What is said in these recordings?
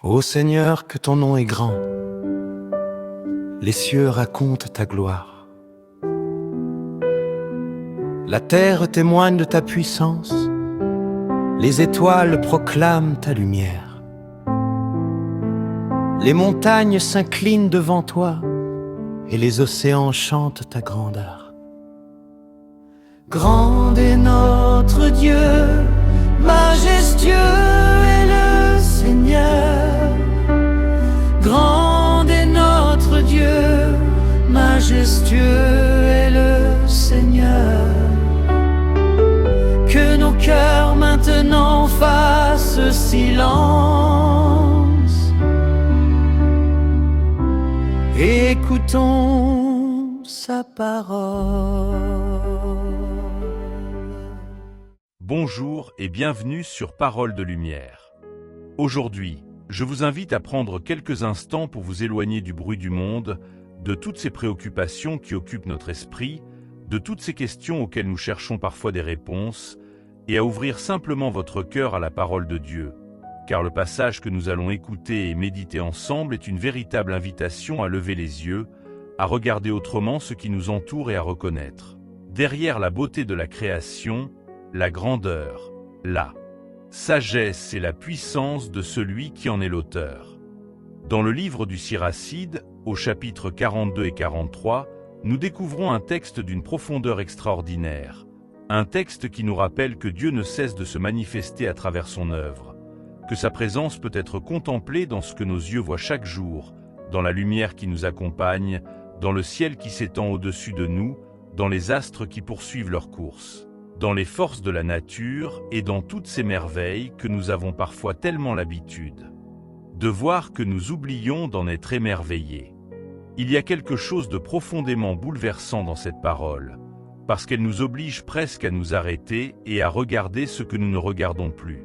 Ô Seigneur, que ton nom est grand, les cieux racontent ta gloire. La terre témoigne de ta puissance, les étoiles proclament ta lumière. Les montagnes s'inclinent devant toi, et les océans chantent ta grandeur. Grand est notre Dieu, majestueux est le Seigneur. Grand est notre Dieu, majestueux est le Seigneur. Que nos cœurs maintenant fassent silence. Écoutons sa parole. Bonjour et bienvenue sur Parole de Lumière. Aujourd'hui, je vous invite à prendre quelques instants pour vous éloigner du bruit du monde, de toutes ces préoccupations qui occupent notre esprit, de toutes ces questions auxquelles nous cherchons parfois des réponses, et à ouvrir simplement votre cœur à la parole de Dieu, car le passage que nous allons écouter et méditer ensemble est une véritable invitation à lever les yeux, à regarder autrement ce qui nous entoure et à reconnaître, derrière la beauté de la création, la grandeur, la sagesse et la puissance de celui qui en est l'auteur. Dans le livre du Siracide, au chapitre 42 et 43, nous découvrons un texte d'une profondeur extraordinaire, un texte qui nous rappelle que Dieu ne cesse de se manifester à travers son œuvre, que sa présence peut être contemplée dans ce que nos yeux voient chaque jour, dans la lumière qui nous accompagne, dans le ciel qui s'étend au-dessus de nous, dans les astres qui poursuivent leur course, dans les forces de la nature et dans toutes ces merveilles que nous avons parfois tellement l'habitude de voir que nous oublions d'en être émerveillés. Il y a quelque chose de profondément bouleversant dans cette parole, parce qu'elle nous oblige presque à nous arrêter et à regarder ce que nous ne regardons plus.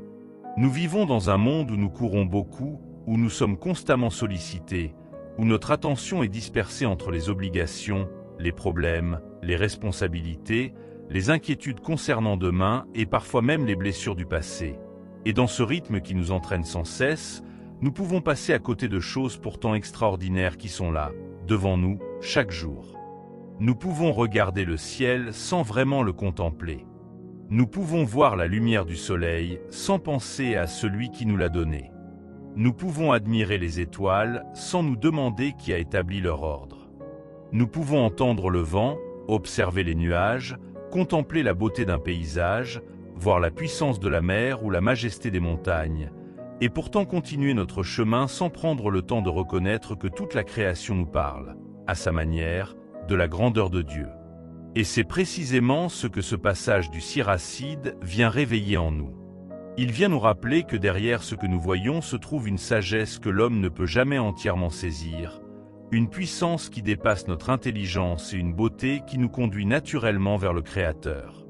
Nous vivons dans un monde où nous courons beaucoup, où nous sommes constamment sollicités, où notre attention est dispersée entre les obligations, les problèmes, les responsabilités, les inquiétudes concernant demain et parfois même les blessures du passé. Et dans ce rythme qui nous entraîne sans cesse, nous pouvons passer à côté de choses pourtant extraordinaires qui sont là, devant nous, chaque jour. Nous pouvons regarder le ciel sans vraiment le contempler. Nous pouvons voir la lumière du soleil sans penser à celui qui nous l'a donné. Nous pouvons admirer les étoiles sans nous demander qui a établi leur ordre. Nous pouvons entendre le vent, observer les nuages, contempler la beauté d'un paysage, voir la puissance de la mer ou la majesté des montagnes, et pourtant continuer notre chemin sans prendre le temps de reconnaître que toute la création nous parle, à sa manière, de la grandeur de Dieu. Et c'est précisément ce que ce passage du Siracide vient réveiller en nous. Il vient nous rappeler que derrière ce que nous voyons se trouve une sagesse que l'homme ne peut jamais entièrement saisir, une puissance qui dépasse notre intelligence et une beauté qui nous conduit naturellement vers le Créateur.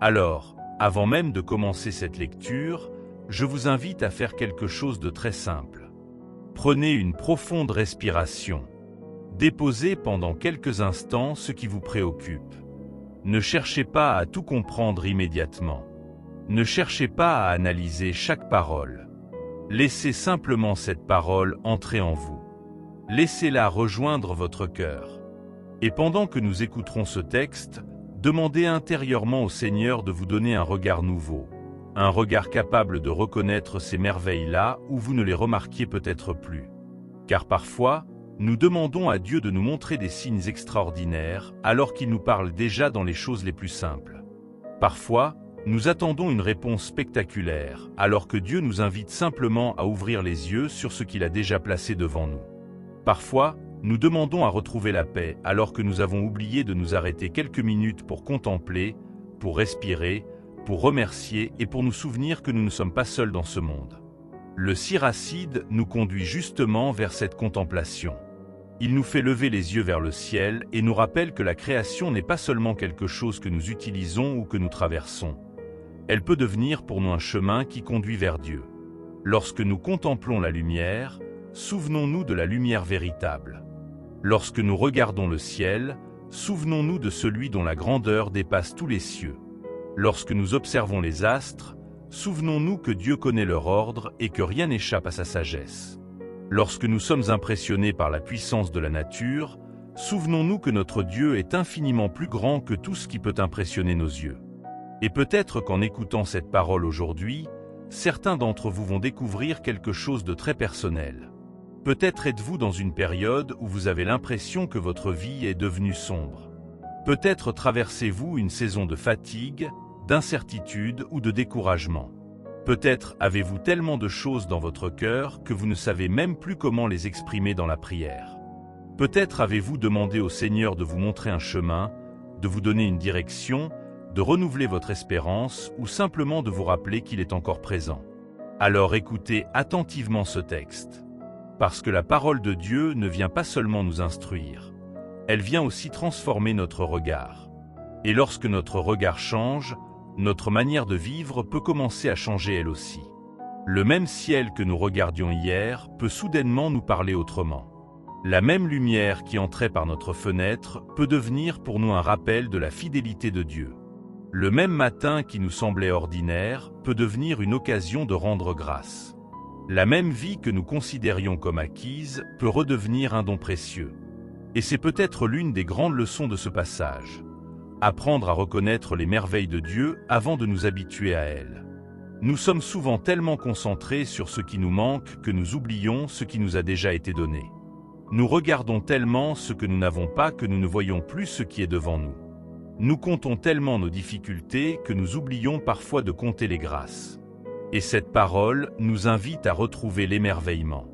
Alors, avant même de commencer cette lecture, je vous invite à faire quelque chose de très simple. Prenez une profonde respiration. Déposez pendant quelques instants ce qui vous préoccupe. Ne cherchez pas à tout comprendre immédiatement. Ne cherchez pas à analyser chaque parole. Laissez simplement cette parole entrer en vous. Laissez-la rejoindre votre cœur. Et pendant que nous écouterons ce texte, demandez intérieurement au Seigneur de vous donner un regard nouveau, un regard capable de reconnaître ces merveilles-là où vous ne les remarquiez peut-être plus. Car parfois, nous demandons à Dieu de nous montrer des signes extraordinaires alors qu'il nous parle déjà dans les choses les plus simples. Parfois, nous attendons une réponse spectaculaire alors que Dieu nous invite simplement à ouvrir les yeux sur ce qu'il a déjà placé devant nous. Parfois, nous demandons à retrouver la paix alors que nous avons oublié de nous arrêter quelques minutes pour contempler, pour respirer, pour remercier et pour nous souvenir que nous ne sommes pas seuls dans ce monde. Le Siracide nous conduit justement vers cette contemplation. Il nous fait lever les yeux vers le ciel et nous rappelle que la création n'est pas seulement quelque chose que nous utilisons ou que nous traversons. Elle peut devenir pour nous un chemin qui conduit vers Dieu. Lorsque nous contemplons la lumière, souvenons-nous de la lumière véritable. Lorsque nous regardons le ciel, souvenons-nous de celui dont la grandeur dépasse tous les cieux. Lorsque nous observons les astres, souvenons-nous que Dieu connaît leur ordre et que rien n'échappe à sa sagesse. Lorsque nous sommes impressionnés par la puissance de la nature, souvenons-nous que notre Dieu est infiniment plus grand que tout ce qui peut impressionner nos yeux. Et peut-être qu'en écoutant cette parole aujourd'hui, certains d'entre vous vont découvrir quelque chose de très personnel. Peut-être êtes-vous dans une période où vous avez l'impression que votre vie est devenue sombre. Peut-être traversez-vous une saison de fatigue, d'incertitude ou de découragement. Peut-être avez-vous tellement de choses dans votre cœur que vous ne savez même plus comment les exprimer dans la prière. Peut-être avez-vous demandé au Seigneur de vous montrer un chemin, de vous donner une direction, de renouveler votre espérance ou simplement de vous rappeler qu'il est encore présent. Alors écoutez attentivement ce texte. Parce que la parole de Dieu ne vient pas seulement nous instruire, elle vient aussi transformer notre regard. Et lorsque notre regard change, notre manière de vivre peut commencer à changer elle aussi. Le même ciel que nous regardions hier peut soudainement nous parler autrement. La même lumière qui entrait par notre fenêtre peut devenir pour nous un rappel de la fidélité de Dieu. Le même matin qui nous semblait ordinaire peut devenir une occasion de rendre grâce. La même vie que nous considérions comme acquise peut redevenir un don précieux. Et c'est peut-être l'une des grandes leçons de ce passage. Apprendre à reconnaître les merveilles de Dieu avant de nous habituer à elles. Nous sommes souvent tellement concentrés sur ce qui nous manque que nous oublions ce qui nous a déjà été donné. Nous regardons tellement ce que nous n'avons pas que nous ne voyons plus ce qui est devant nous. Nous comptons tellement nos difficultés que nous oublions parfois de compter les grâces. Et cette parole nous invite à retrouver l'émerveillement.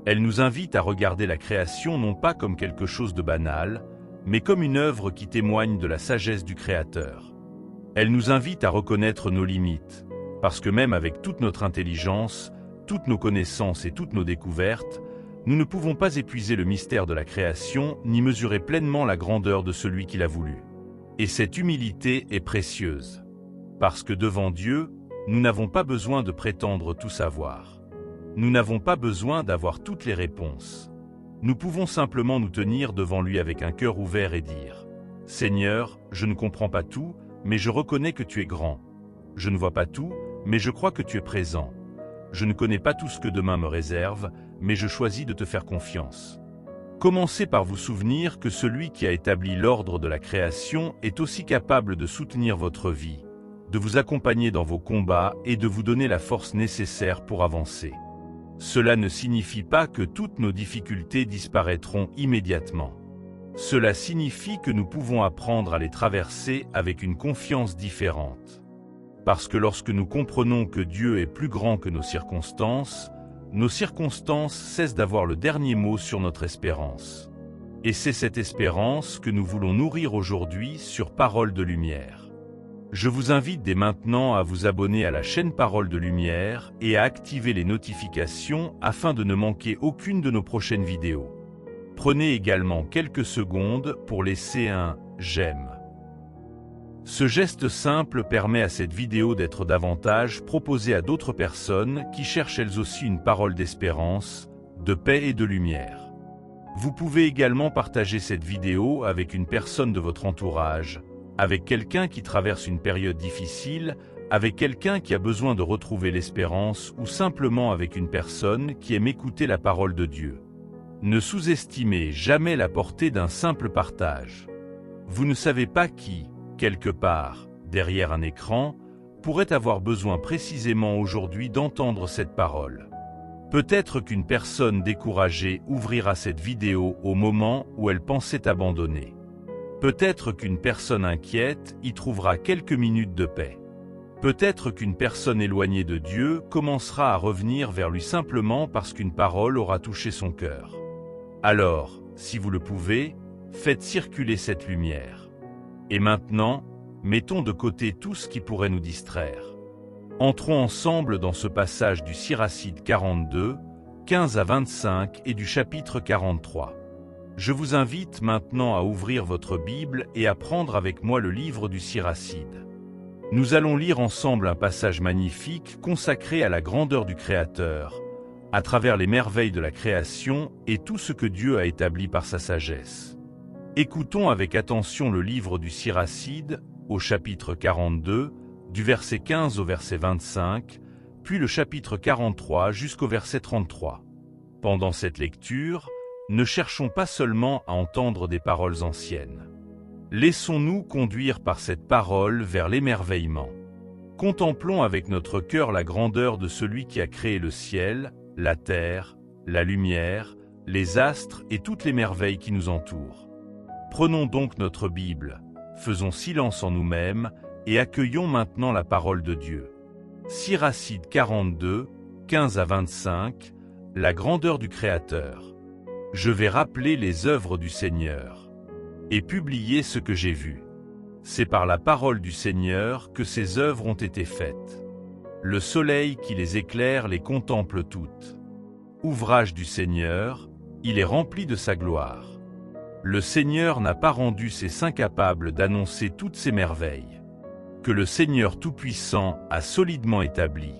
Elle nous invite à regarder la création non pas comme quelque chose de banal, mais comme une œuvre qui témoigne de la sagesse du Créateur. Elle nous invite à reconnaître nos limites, parce que même avec toute notre intelligence, toutes nos connaissances et toutes nos découvertes, nous ne pouvons pas épuiser le mystère de la création ni mesurer pleinement la grandeur de celui qui l'a voulu. Et cette humilité est précieuse, parce que devant Dieu, nous n'avons pas besoin de prétendre tout savoir. Nous n'avons pas besoin d'avoir toutes les réponses. Nous pouvons simplement nous tenir devant lui avec un cœur ouvert et dire « Seigneur, je ne comprends pas tout, mais je reconnais que tu es grand. Je ne vois pas tout, mais je crois que tu es présent. Je ne connais pas tout ce que demain me réserve, mais je choisis de te faire confiance. » Commencez par vous souvenir que celui qui a établi l'ordre de la création est aussi capable de soutenir votre vie, de vous accompagner dans vos combats et de vous donner la force nécessaire pour avancer. Cela ne signifie pas que toutes nos difficultés disparaîtront immédiatement. Cela signifie que nous pouvons apprendre à les traverser avec une confiance différente. Parce que lorsque nous comprenons que Dieu est plus grand que nos circonstances cessent d'avoir le dernier mot sur notre espérance. Et c'est cette espérance que nous voulons nourrir aujourd'hui sur Parole de Lumière. Je vous invite dès maintenant à vous abonner à la chaîne Parole de Lumière et à activer les notifications afin de ne manquer aucune de nos prochaines vidéos. Prenez également quelques secondes pour laisser un « j'aime ». Ce geste simple permet à cette vidéo d'être davantage proposée à d'autres personnes qui cherchent elles aussi une parole d'espérance, de paix et de lumière. Vous pouvez également partager cette vidéo avec une personne de votre entourage, avec quelqu'un qui traverse une période difficile, avec quelqu'un qui a besoin de retrouver l'espérance ou simplement avec une personne qui aime écouter la parole de Dieu. Ne sous-estimez jamais la portée d'un simple partage. Vous ne savez pas qui, quelque part, derrière un écran, pourrait avoir besoin précisément aujourd'hui d'entendre cette parole. Peut-être qu'une personne découragée ouvrira cette vidéo au moment où elle pensait abandonner. Peut-être qu'une personne inquiète y trouvera quelques minutes de paix. Peut-être qu'une personne éloignée de Dieu commencera à revenir vers lui simplement parce qu'une parole aura touché son cœur. Alors, si vous le pouvez, faites circuler cette lumière. Et maintenant, mettons de côté tout ce qui pourrait nous distraire. Entrons ensemble dans ce passage du Siracide 42, 15 à 25 et du chapitre 43. Je vous invite maintenant à ouvrir votre Bible et à prendre avec moi le livre du Siracide. Nous allons lire ensemble un passage magnifique consacré à la grandeur du Créateur, à travers les merveilles de la création et tout ce que Dieu a établi par sa sagesse. Écoutons avec attention le livre du Siracide, au chapitre 42, du verset 15 au verset 25, puis le chapitre 43 jusqu'au verset 33. Pendant cette lecture, ne cherchons pas seulement à entendre des paroles anciennes. Laissons-nous conduire par cette parole vers l'émerveillement. Contemplons avec notre cœur la grandeur de celui qui a créé le ciel, la terre, la lumière, les astres et toutes les merveilles qui nous entourent. Prenons donc notre Bible, faisons silence en nous-mêmes et accueillons maintenant la parole de Dieu. Siracide 42, 15 à 25, la grandeur du Créateur. Je vais rappeler les œuvres du Seigneur et publier ce que j'ai vu. C'est par la parole du Seigneur que ces œuvres ont été faites. Le soleil qui les éclaire les contemple toutes. Ouvrage du Seigneur, il est rempli de sa gloire. Le Seigneur n'a pas rendu ses saints capables d'annoncer toutes ses merveilles, que le Seigneur Tout-Puissant a solidement établi,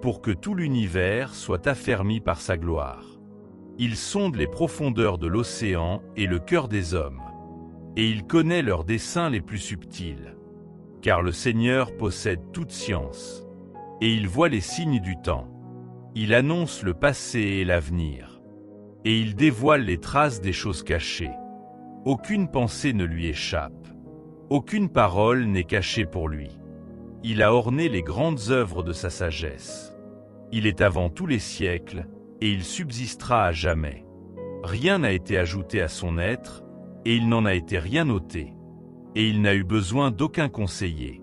pour que tout l'univers soit affermi par sa gloire. Il sonde les profondeurs de l'océan et le cœur des hommes, et il connaît leurs desseins les plus subtils. Car le Seigneur possède toute science, et il voit les signes du temps. Il annonce le passé et l'avenir, et il dévoile les traces des choses cachées. Aucune pensée ne lui échappe, aucune parole n'est cachée pour lui. Il a orné les grandes œuvres de sa sagesse. Il est avant tous les siècles, et il subsistera à jamais. Rien n'a été ajouté à son être, et il n'en a été rien ôté. Et il n'a eu besoin d'aucun conseiller.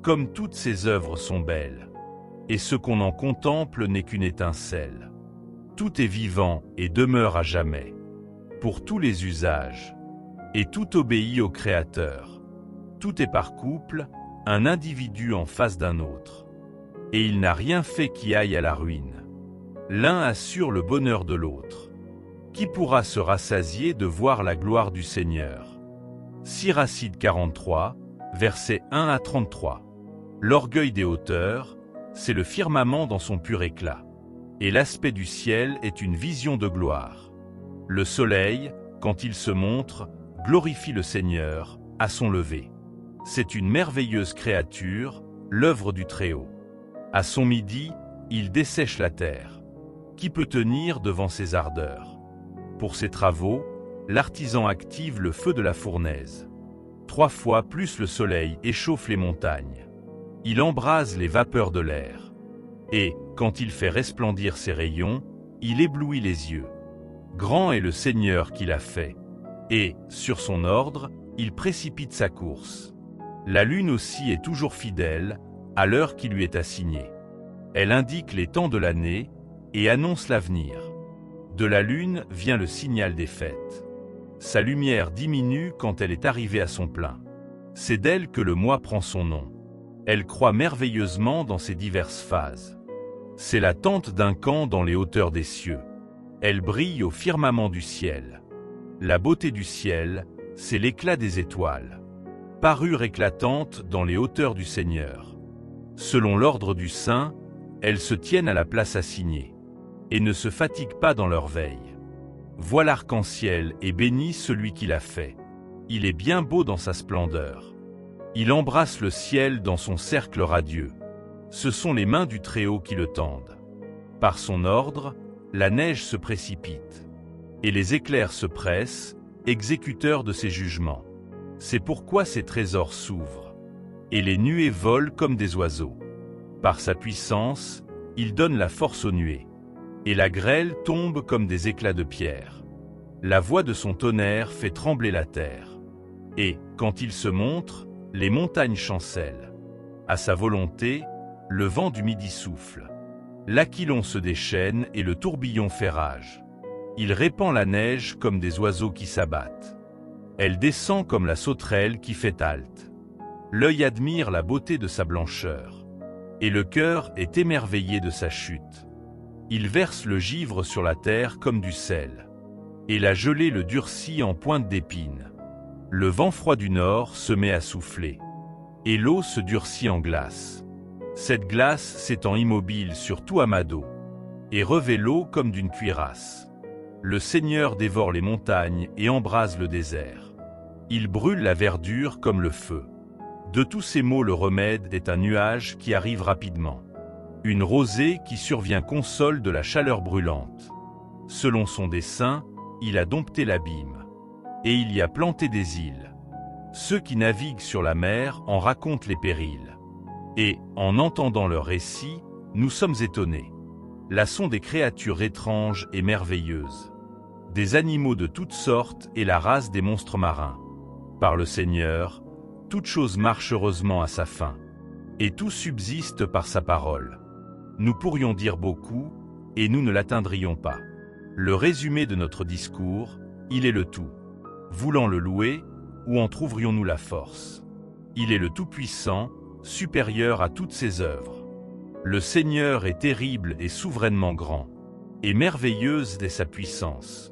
Comme toutes ses œuvres sont belles, et ce qu'on en contemple n'est qu'une étincelle. Tout est vivant et demeure à jamais, pour tous les usages, et tout obéit au Créateur. Tout est par couple, un individu en face d'un autre. Et il n'a rien fait qui aille à la ruine. L'un assure le bonheur de l'autre. Qui pourra se rassasier de voir la gloire du Seigneur? Siracide 43, versets 1 à 33. L'orgueil des hauteurs, c'est le firmament dans son pur éclat. Et l'aspect du ciel est une vision de gloire. Le soleil, quand il se montre, glorifie le Seigneur, à son lever. C'est une merveilleuse créature, l'œuvre du Très-Haut. À son midi, il dessèche la terre. Qui peut tenir devant ses ardeurs? Pour ses travaux, l'artisan active le feu de la fournaise. 3 fois plus le soleil échauffe les montagnes. Il embrase les vapeurs de l'air. Et, quand il fait resplendir ses rayons, il éblouit les yeux. Grand est le Seigneur qui l'a fait. Et, sur son ordre, il précipite sa course. La lune aussi est toujours fidèle, à l'heure qui lui est assignée. Elle indique les temps de l'année et annonce l'avenir. De la lune vient le signal des fêtes. Sa lumière diminue quand elle est arrivée à son plein. C'est d'elle que le mois prend son nom. Elle croît merveilleusement dans ses diverses phases. C'est la tente d'un camp dans les hauteurs des cieux. Elle brille au firmament du ciel. La beauté du ciel, c'est l'éclat des étoiles. Parure éclatante dans les hauteurs du Seigneur. Selon l'ordre du Saint, elles se tiennent à la place assignée, et ne se fatiguent pas dans leur veille. Vois l'arc-en-ciel et bénis celui qui l'a fait. Il est bien beau dans sa splendeur. Il embrasse le ciel dans son cercle radieux. Ce sont les mains du Très-Haut qui le tendent. Par son ordre, la neige se précipite, et les éclairs se pressent, exécuteurs de ses jugements. C'est pourquoi ses trésors s'ouvrent, et les nuées volent comme des oiseaux. Par sa puissance, il donne la force aux nuées, et la grêle tombe comme des éclats de pierre. La voix de son tonnerre fait trembler la terre. Et, quand il se montre, les montagnes chancellent. À sa volonté, le vent du midi souffle. L'aquilon se déchaîne et le tourbillon fait rage. Il répand la neige comme des oiseaux qui s'abattent. Elle descend comme la sauterelle qui fait halte. L'œil admire la beauté de sa blancheur, et le cœur est émerveillé de sa chute. Il verse le givre sur la terre comme du sel, et la gelée le durcit en pointe d'épine. Le vent froid du nord se met à souffler, et l'eau se durcit en glace. Cette glace s'étend immobile sur tout amas d'eau, et revêt l'eau comme d'une cuirasse. Le Seigneur dévore les montagnes et embrase le désert. Il brûle la verdure comme le feu. De tous ces maux le remède est un nuage qui arrive rapidement. Une rosée qui survient console de la chaleur brûlante. Selon son dessein, il a dompté l'abîme. Et il y a planté des îles. Ceux qui naviguent sur la mer en racontent les périls. Et, en entendant leur récit, nous sommes étonnés. Là sont des créatures étranges et merveilleuses. Des animaux de toutes sortes et la race des monstres marins. Par le Seigneur, toute chose marche heureusement à sa fin. Et tout subsiste par sa parole. Nous pourrions dire beaucoup, et nous ne l'atteindrions pas. Le résumé de notre discours, il est le tout. Voulant le louer, où en trouverions-nous la force? Il est le Tout-Puissant, supérieur à toutes ses œuvres. Le Seigneur est terrible et souverainement grand, et merveilleuse est sa puissance.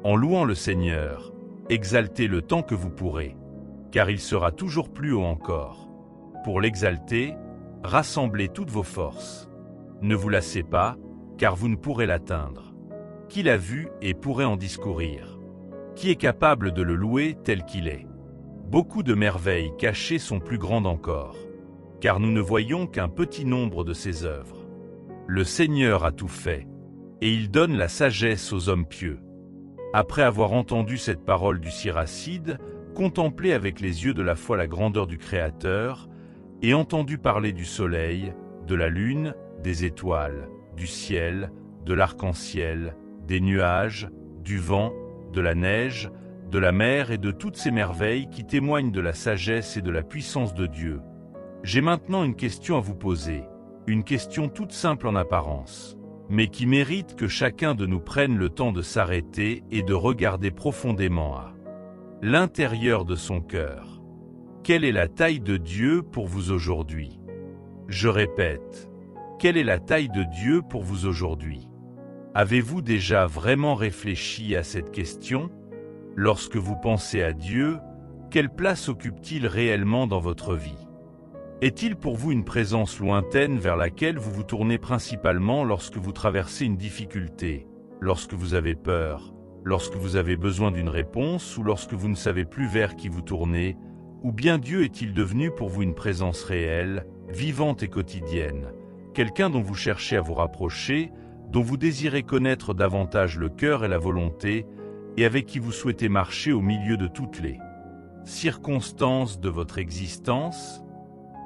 En louant le Seigneur, exaltez le tant que vous pourrez, car il sera toujours plus haut encore. Pour l'exalter, rassemblez toutes vos forces. Ne vous lassez pas, car vous ne pourrez l'atteindre. Qui l'a vu et pourrait en discourir? Qui est capable de le louer tel qu'il est? Beaucoup de merveilles cachées sont plus grandes encore, car nous ne voyons qu'un petit nombre de ses œuvres. Le Seigneur a tout fait, et il donne la sagesse aux hommes pieux. Après avoir entendu cette parole du Siracide, contemplé avec les yeux de la foi la grandeur du Créateur, et entendu parler du soleil, de la lune, des étoiles, du ciel, de l'arc-en-ciel, des nuages, du vent, de la neige, de la mer et de toutes ces merveilles qui témoignent de la sagesse et de la puissance de Dieu. J'ai maintenant une question à vous poser, une question toute simple en apparence, mais qui mérite que chacun de nous prenne le temps de s'arrêter et de regarder profondément à l'intérieur de son cœur. Quelle est la taille de Dieu pour vous aujourd'hui? Je répète, quelle est la taille de Dieu pour vous aujourd'hui? Avez-vous déjà vraiment réfléchi à cette question? Lorsque vous pensez à Dieu, quelle place occupe-t-il réellement dans votre vie? Est-il pour vous une présence lointaine vers laquelle vous vous tournez principalement lorsque vous traversez une difficulté, lorsque vous avez peur, lorsque vous avez besoin d'une réponse ou lorsque vous ne savez plus vers qui vous tournez? Ou bien Dieu est-il devenu pour vous une présence réelle, vivante et quotidienne, quelqu'un dont vous cherchez à vous rapprocher, dont vous désirez connaître davantage le cœur et la volonté, et avec qui vous souhaitez marcher au milieu de toutes les circonstances de votre existence?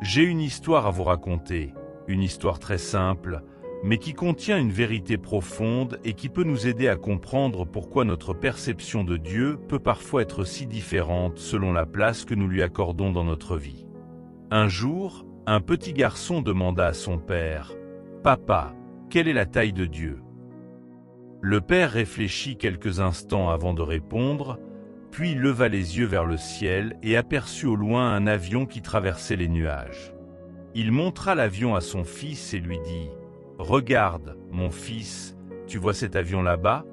J'ai une histoire à vous raconter, une histoire très simple, mais qui contient une vérité profonde et qui peut nous aider à comprendre pourquoi notre perception de Dieu peut parfois être si différente selon la place que nous lui accordons dans notre vie. Un jour, un petit garçon demanda à son père, « Papa, quelle est la taille de Dieu ?» Le père réfléchit quelques instants avant de répondre, puis leva les yeux vers le ciel et aperçut au loin un avion qui traversait les nuages. Il montra l'avion à son fils et lui dit, « Regarde, mon fils, tu vois cet avion là-bas?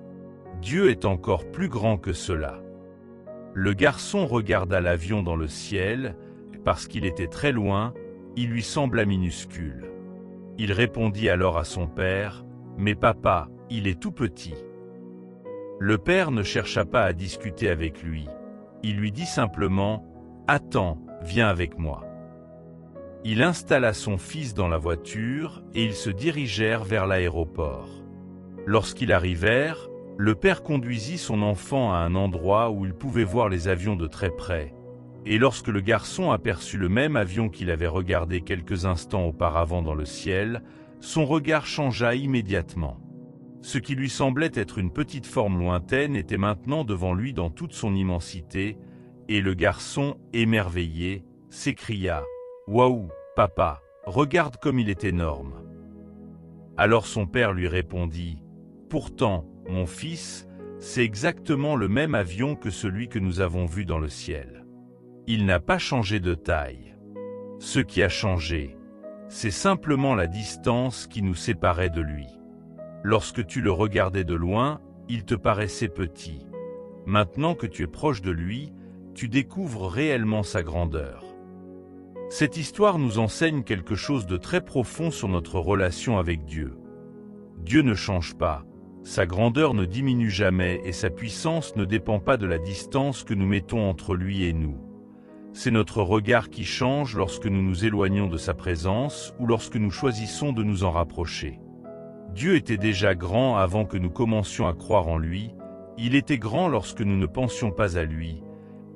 Dieu est encore plus grand que cela. » Le garçon regarda l'avion dans le ciel, et parce qu'il était très loin, il lui sembla minuscule. Il répondit alors à son père, « Mais papa, il est tout petit. » Le père ne chercha pas à discuter avec lui. Il lui dit simplement, « Attends, viens avec moi. » Il installa son fils dans la voiture et ils se dirigèrent vers l'aéroport. Lorsqu'ils arrivèrent, le père conduisit son enfant à un endroit où il pouvait voir les avions de très près. Et lorsque le garçon aperçut le même avion qu'il avait regardé quelques instants auparavant dans le ciel, son regard changea immédiatement. Ce qui lui semblait être une petite forme lointaine était maintenant devant lui dans toute son immensité, et le garçon, émerveillé, s'écria « Waouh, papa, regarde comme il est énorme !» Alors son père lui répondit « Pourtant, mon fils, c'est exactement le même avion que celui que nous avons vu dans le ciel. Il n'a pas changé de taille. Ce qui a changé, c'est simplement la distance qui nous séparait de lui. Lorsque tu le regardais de loin, il te paraissait petit. Maintenant que tu es proche de lui, tu découvres réellement sa grandeur. » Cette histoire nous enseigne quelque chose de très profond sur notre relation avec Dieu. Dieu ne change pas, sa grandeur ne diminue jamais et sa puissance ne dépend pas de la distance que nous mettons entre lui et nous. C'est notre regard qui change lorsque nous nous éloignons de sa présence ou lorsque nous choisissons de nous en rapprocher. Dieu était déjà grand avant que nous commencions à croire en lui, il était grand lorsque nous ne pensions pas à lui,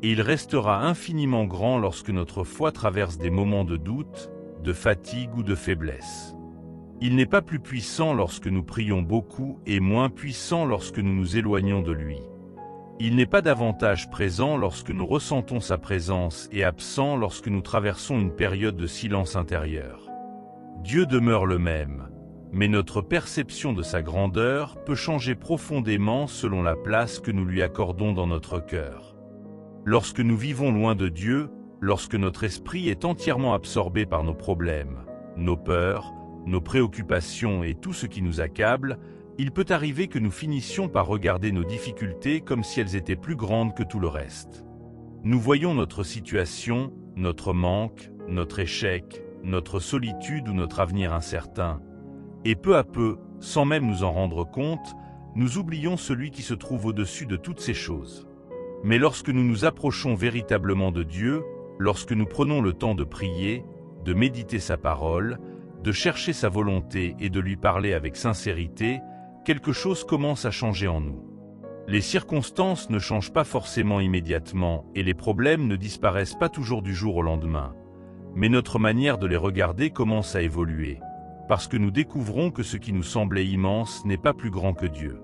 et il restera infiniment grand lorsque notre foi traverse des moments de doute, de fatigue ou de faiblesse. Il n'est pas plus puissant lorsque nous prions beaucoup et moins puissant lorsque nous nous éloignons de lui. Il n'est pas davantage présent lorsque nous ressentons sa présence et absent lorsque nous traversons une période de silence intérieur. Dieu demeure le même, mais notre perception de sa grandeur peut changer profondément selon la place que nous lui accordons dans notre cœur. Lorsque nous vivons loin de Dieu, lorsque notre esprit est entièrement absorbé par nos problèmes, nos peurs, nos préoccupations et tout ce qui nous accable, il peut arriver que nous finissions par regarder nos difficultés comme si elles étaient plus grandes que tout le reste. Nous voyons notre situation, notre manque, notre échec, notre solitude ou notre avenir incertain, et peu à peu, sans même nous en rendre compte, nous oublions celui qui se trouve au-dessus de toutes ces choses. Mais lorsque nous nous approchons véritablement de Dieu, lorsque nous prenons le temps de prier, de méditer sa parole, de chercher sa volonté et de lui parler avec sincérité, quelque chose commence à changer en nous. Les circonstances ne changent pas forcément immédiatement et les problèmes ne disparaissent pas toujours du jour au lendemain. Mais notre manière de les regarder commence à évoluer, parce que nous découvrons que ce qui nous semblait immense n'est pas plus grand que Dieu.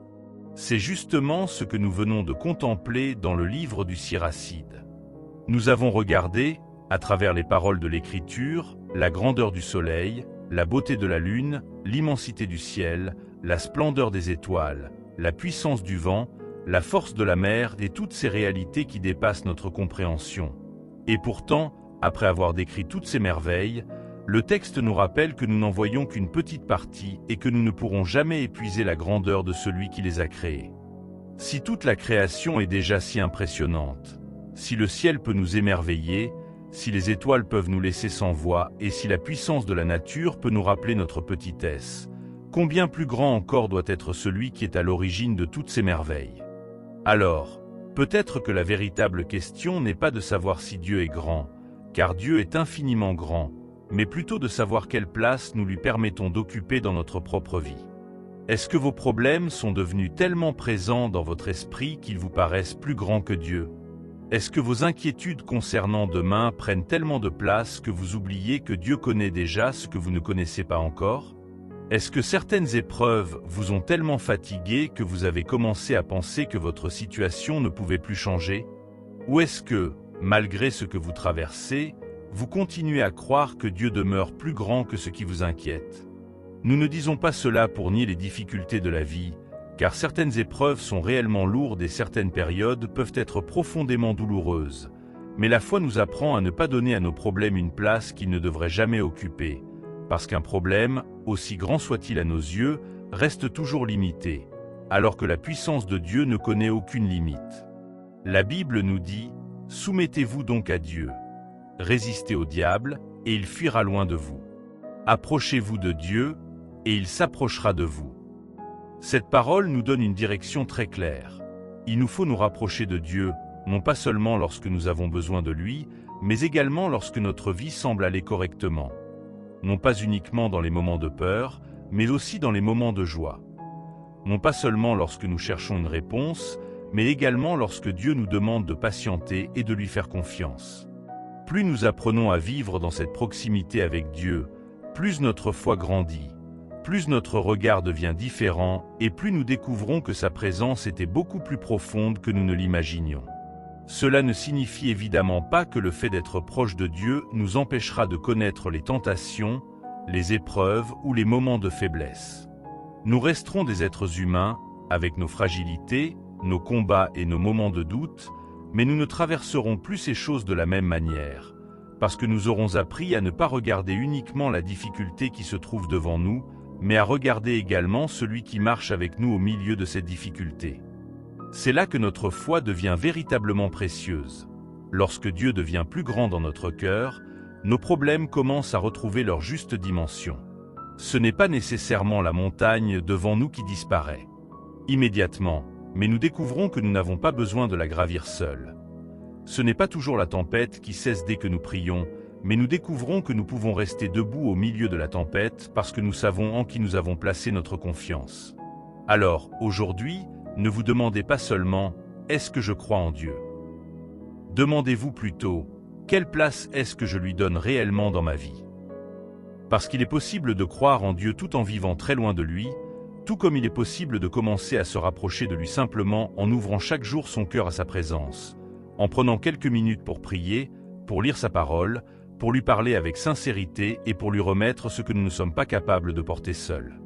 C'est justement ce que nous venons de contempler dans le livre du Siracide. Nous avons regardé, à travers les paroles de l'Écriture, la grandeur du soleil, la beauté de la lune, l'immensité du ciel, la splendeur des étoiles, la puissance du vent, la force de la mer et toutes ces réalités qui dépassent notre compréhension. Et pourtant, après avoir décrit toutes ces merveilles, le texte nous rappelle que nous n'en voyons qu'une petite partie et que nous ne pourrons jamais épuiser la grandeur de celui qui les a créés. Si toute la création est déjà si impressionnante, si le ciel peut nous émerveiller, si les étoiles peuvent nous laisser sans voix et si la puissance de la nature peut nous rappeler notre petitesse, combien plus grand encore doit être celui qui est à l'origine de toutes ces merveilles. Alors, peut-être que la véritable question n'est pas de savoir si Dieu est grand, car Dieu est infiniment grand, mais plutôt de savoir quelle place nous lui permettons d'occuper dans notre propre vie. Est-ce que vos problèmes sont devenus tellement présents dans votre esprit qu'ils vous paraissent plus grands que Dieu? Est-ce que vos inquiétudes concernant demain prennent tellement de place que vous oubliez que Dieu connaît déjà ce que vous ne connaissez pas encore? Est-ce que certaines épreuves vous ont tellement fatigué que vous avez commencé à penser que votre situation ne pouvait plus changer? Ou est-ce que, malgré ce que vous traversez, vous continuez à croire que Dieu demeure plus grand que ce qui vous inquiète? Nous ne disons pas cela pour nier les difficultés de la vie, car certaines épreuves sont réellement lourdes et certaines périodes peuvent être profondément douloureuses. Mais la foi nous apprend à ne pas donner à nos problèmes une place qu'ils ne devraient jamais occuper, parce qu'un problème, aussi grand soit-il à nos yeux, reste toujours limité, alors que la puissance de Dieu ne connaît aucune limite. La Bible nous dit « Soumettez-vous donc à Dieu, résistez au diable, et il fuira loin de vous. Approchez-vous de Dieu, et il s'approchera de vous. » Cette parole nous donne une direction très claire. Il nous faut nous rapprocher de Dieu, non pas seulement lorsque nous avons besoin de lui, mais également lorsque notre vie semble aller correctement. Non pas uniquement dans les moments de peur, mais aussi dans les moments de joie. Non pas seulement lorsque nous cherchons une réponse, mais également lorsque Dieu nous demande de patienter et de lui faire confiance. Plus nous apprenons à vivre dans cette proximité avec Dieu, plus notre foi grandit, plus notre regard devient différent et plus nous découvrons que sa présence était beaucoup plus profonde que nous ne l'imaginions. Cela ne signifie évidemment pas que le fait d'être proche de Dieu nous empêchera de connaître les tentations, les épreuves ou les moments de faiblesse. Nous resterons des êtres humains, avec nos fragilités, nos combats et nos moments de doute, mais nous ne traverserons plus ces choses de la même manière, parce que nous aurons appris à ne pas regarder uniquement la difficulté qui se trouve devant nous, mais à regarder également celui qui marche avec nous au milieu de cette difficulté. C'est là que notre foi devient véritablement précieuse. Lorsque Dieu devient plus grand dans notre cœur, nos problèmes commencent à retrouver leur juste dimension. Ce n'est pas nécessairement la montagne devant nous qui disparaît immédiatement, mais nous découvrons que nous n'avons pas besoin de la gravir seuls. Ce n'est pas toujours la tempête qui cesse dès que nous prions, mais nous découvrons que nous pouvons rester debout au milieu de la tempête parce que nous savons en qui nous avons placé notre confiance. Alors, aujourd'hui, ne vous demandez pas seulement « Est-ce que je crois en Dieu ?» Demandez-vous plutôt « Quelle place est-ce que je lui donne réellement dans ma vie ?» Parce qu'il est possible de croire en Dieu tout en vivant très loin de lui, tout comme il est possible de commencer à se rapprocher de lui simplement en ouvrant chaque jour son cœur à sa présence, en prenant quelques minutes pour prier, pour lire sa parole, pour lui parler avec sincérité et pour lui remettre ce que nous ne sommes pas capables de porter seuls.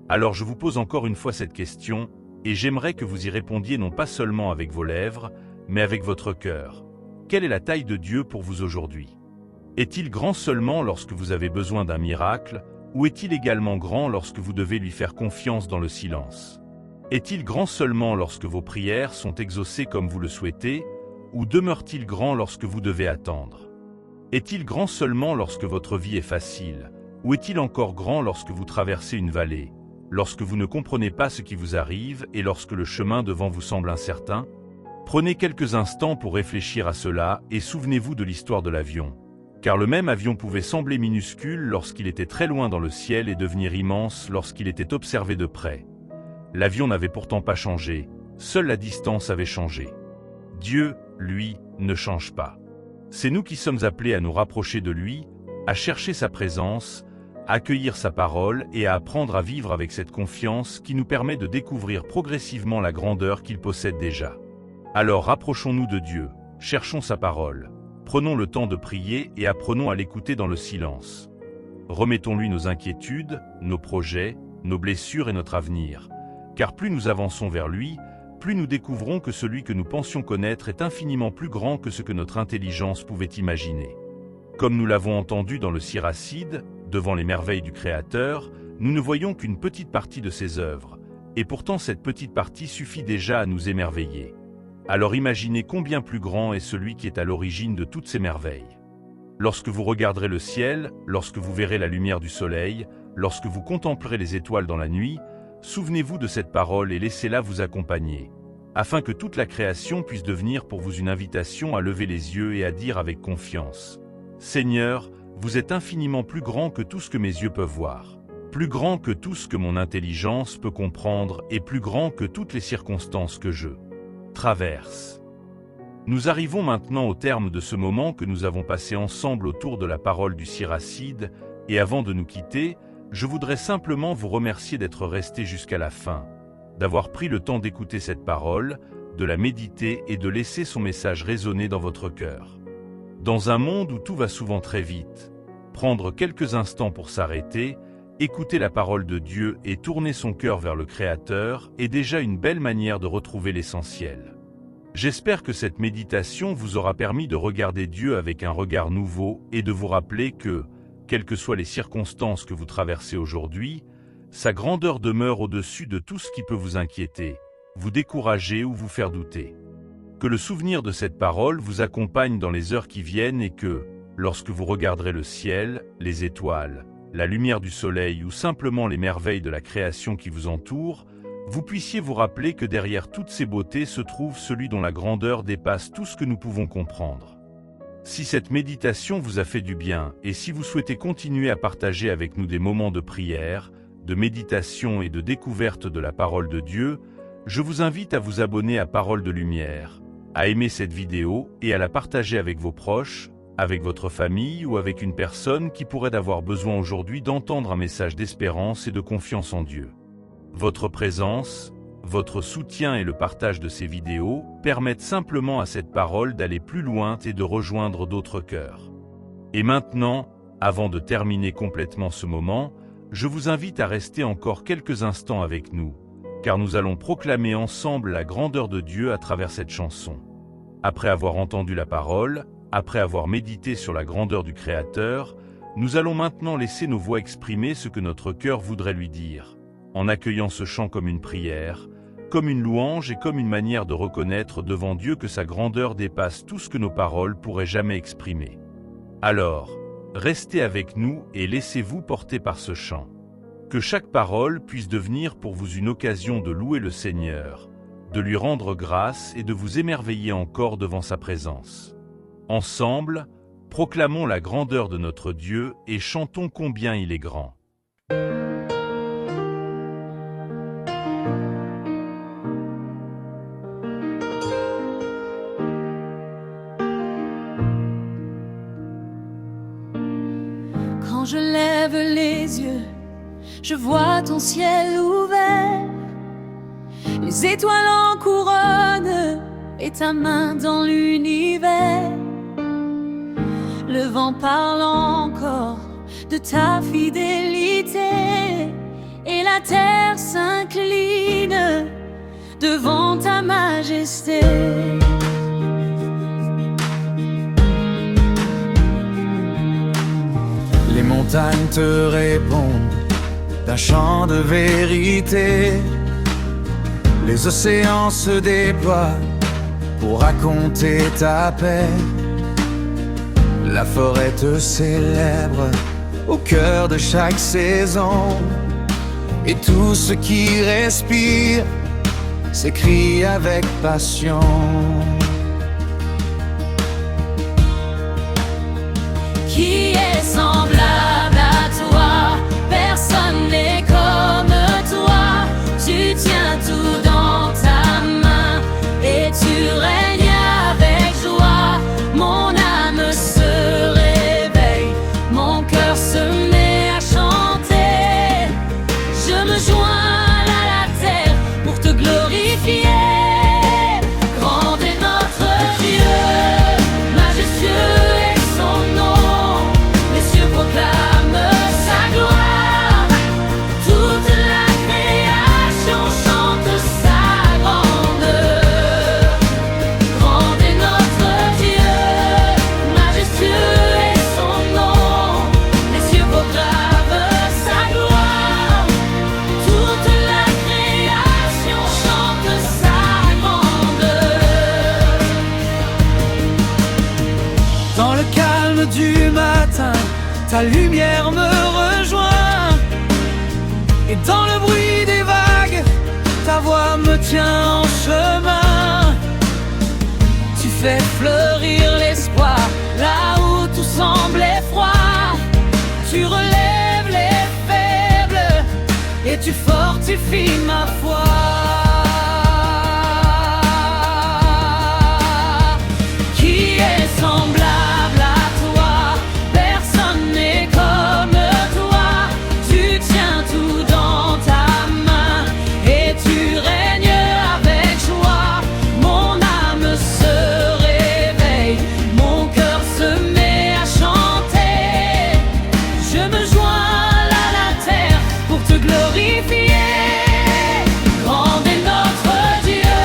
Alors je vous pose encore une fois cette question, et j'aimerais que vous y répondiez non pas seulement avec vos lèvres, mais avec votre cœur. Quelle est la taille de Dieu pour vous aujourd'hui? Est-il grand seulement lorsque vous avez besoin d'un miracle, ou est-il également grand lorsque vous devez lui faire confiance dans le silence? Est-il grand seulement lorsque vos prières sont exaucées comme vous le souhaitez, ou demeure-t-il grand lorsque vous devez attendre? Est-il grand seulement lorsque votre vie est facile, ou est-il encore grand lorsque vous traversez une vallée, lorsque vous ne comprenez pas ce qui vous arrive et lorsque le chemin devant vous semble incertain? Prenez quelques instants pour réfléchir à cela et souvenez-vous de l'histoire de l'avion. Car le même avion pouvait sembler minuscule lorsqu'il était très loin dans le ciel et devenir immense lorsqu'il était observé de près. L'avion n'avait pourtant pas changé, seule la distance avait changé. Dieu, lui, ne change pas. C'est nous qui sommes appelés à nous rapprocher de lui, à chercher sa présence, à accueillir sa parole et à apprendre à vivre avec cette confiance qui nous permet de découvrir progressivement la grandeur qu'il possède déjà. Alors rapprochons-nous de Dieu, cherchons sa parole. Prenons le temps de prier et apprenons à l'écouter dans le silence. Remettons-lui nos inquiétudes, nos projets, nos blessures et notre avenir. Car plus nous avançons vers lui, plus nous découvrons que celui que nous pensions connaître est infiniment plus grand que ce que notre intelligence pouvait imaginer. Comme nous l'avons entendu dans le Siracide, devant les merveilles du Créateur, nous ne voyons qu'une petite partie de ses œuvres, et pourtant cette petite partie suffit déjà à nous émerveiller. Alors imaginez combien plus grand est celui qui est à l'origine de toutes ces merveilles. Lorsque vous regarderez le ciel, lorsque vous verrez la lumière du soleil, lorsque vous contemplerez les étoiles dans la nuit, souvenez-vous de cette parole et laissez-la vous accompagner, afin que toute la création puisse devenir pour vous une invitation à lever les yeux et à dire avec confiance « Seigneur, vous êtes infiniment plus grand que tout ce que mes yeux peuvent voir, plus grand que tout ce que mon intelligence peut comprendre et plus grand que toutes les circonstances que je traverse. » Nous arrivons maintenant au terme de ce moment que nous avons passé ensemble autour de la parole du Siracide, et avant de nous quitter, je voudrais simplement vous remercier d'être resté jusqu'à la fin, d'avoir pris le temps d'écouter cette parole, de la méditer et de laisser son message résonner dans votre cœur. Dans un monde où tout va souvent très vite, prendre quelques instants pour s'arrêter, écouter la parole de Dieu et tourner son cœur vers le Créateur est déjà une belle manière de retrouver l'essentiel. J'espère que cette méditation vous aura permis de regarder Dieu avec un regard nouveau et de vous rappeler que, quelles que soient les circonstances que vous traversez aujourd'hui, sa grandeur demeure au-dessus de tout ce qui peut vous inquiéter, vous décourager ou vous faire douter. Que le souvenir de cette parole vous accompagne dans les heures qui viennent et que, lorsque vous regarderez le ciel, les étoiles, la lumière du soleil ou simplement les merveilles de la création qui vous entoure, vous puissiez vous rappeler que derrière toutes ces beautés se trouve celui dont la grandeur dépasse tout ce que nous pouvons comprendre. Si cette méditation vous a fait du bien et si vous souhaitez continuer à partager avec nous des moments de prière, de méditation et de découverte de la parole de Dieu, je vous invite à vous abonner à Parole de Lumière, à aimer cette vidéo et à la partager avec vos proches, avec votre famille ou avec une personne qui pourrait avoir besoin aujourd'hui d'entendre un message d'espérance et de confiance en Dieu. Votre présence, votre soutien et le partage de ces vidéos permettent simplement à cette parole d'aller plus loin et de rejoindre d'autres cœurs. Et maintenant, avant de terminer complètement ce moment, je vous invite à rester encore quelques instants avec nous, car nous allons proclamer ensemble la grandeur de Dieu à travers cette chanson. Après avoir entendu la parole, après avoir médité sur la grandeur du Créateur, nous allons maintenant laisser nos voix exprimer ce que notre cœur voudrait lui dire, en accueillant ce chant comme une prière, comme une louange et comme une manière de reconnaître devant Dieu que sa grandeur dépasse tout ce que nos paroles pourraient jamais exprimer. Alors, restez avec nous et laissez-vous porter par ce chant. Que chaque parole puisse devenir pour vous une occasion de louer le Seigneur, de lui rendre grâce et de vous émerveiller encore devant sa présence. Ensemble, proclamons la grandeur de notre Dieu et chantons combien il est grand. Quand je lève les yeux, je vois ton ciel ouvert, les étoiles en couronne et ta main dans l'univers. Le vent parle encore de ta fidélité et la terre s'incline devant ta majesté. Les montagnes te répondent d'un chant de vérité. Les océans se déploient pour raconter ta paix. La forêt te célèbre au cœur de chaque saison. Et tout ce qui respire s'écrit avec passion. Qui est semblable à toi? Personne n'est comme toi. Tu tiens tout dans ta main et tu règnes avec joie. Mon âme se réveille, mon cœur se met à chanter. Je me joins à la terre pour te glorifier. Grand est notre Dieu, majestueux est son nom. Les cieux proclament sa gloire. Toute la création chante sa grandeur. Grand est notre Dieu, majestueux est son nom. Les cieux proclament sa gloire. Toute la création chante sa grandeur. Dans le calme du matin, ta lumière me rejoint. Et dans le bruit des vagues, ta voix me tient en chemin. Tu fais fleurir l'espoir là où tout semblait froid. Tu relèves les faibles et tu fortifies ma foi. Qui est semblable à toi? Personne n'est comme toi. Tu tiens tout dans ta main et tu règnes avec joie. Mon âme se réveille, mon cœur se met à chanter. Je me joins à la terre pour te glorifier. Grand est notre Dieu,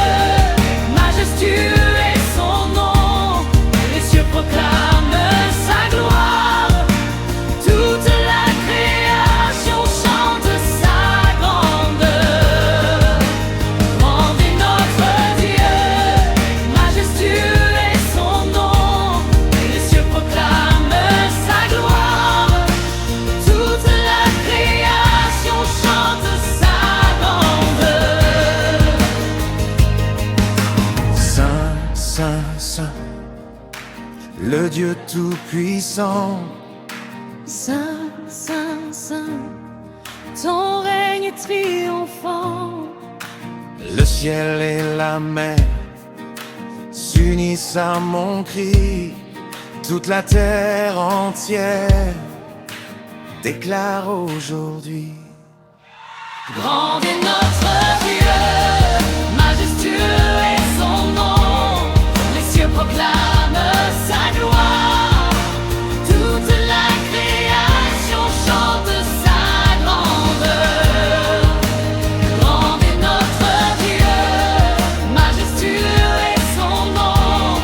majestueux est son nom. Les cieux proclament sa gloire. Toute la création chante sa grandeur. Grand est notre Dieu, majestueux est son nom. Les cieux proclament sa gloire. Toute la création chante sa grandeur. Saint, Saint, Saint, le Dieu tout-puissant. Saint, Saint, Saint, ton règne est triomphant. Le ciel et la mer s'unissent à mon cri. Toute la terre entière déclare aujourd'hui. Grand est notre Dieu, majestueux est son nom. Les cieux proclament sa gloire. Toute la création chante sa grandeur. Grand est notre Dieu, majestueux est son nom.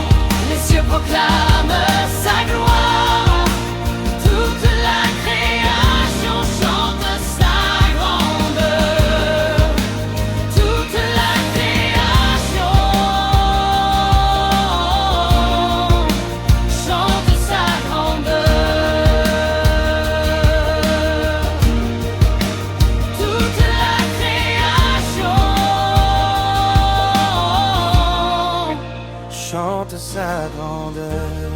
Les cieux proclament sa gloire. Toute la création chante sa grandeur. Toute la création chante sa grandeur. Toute la création Chante sa grandeur.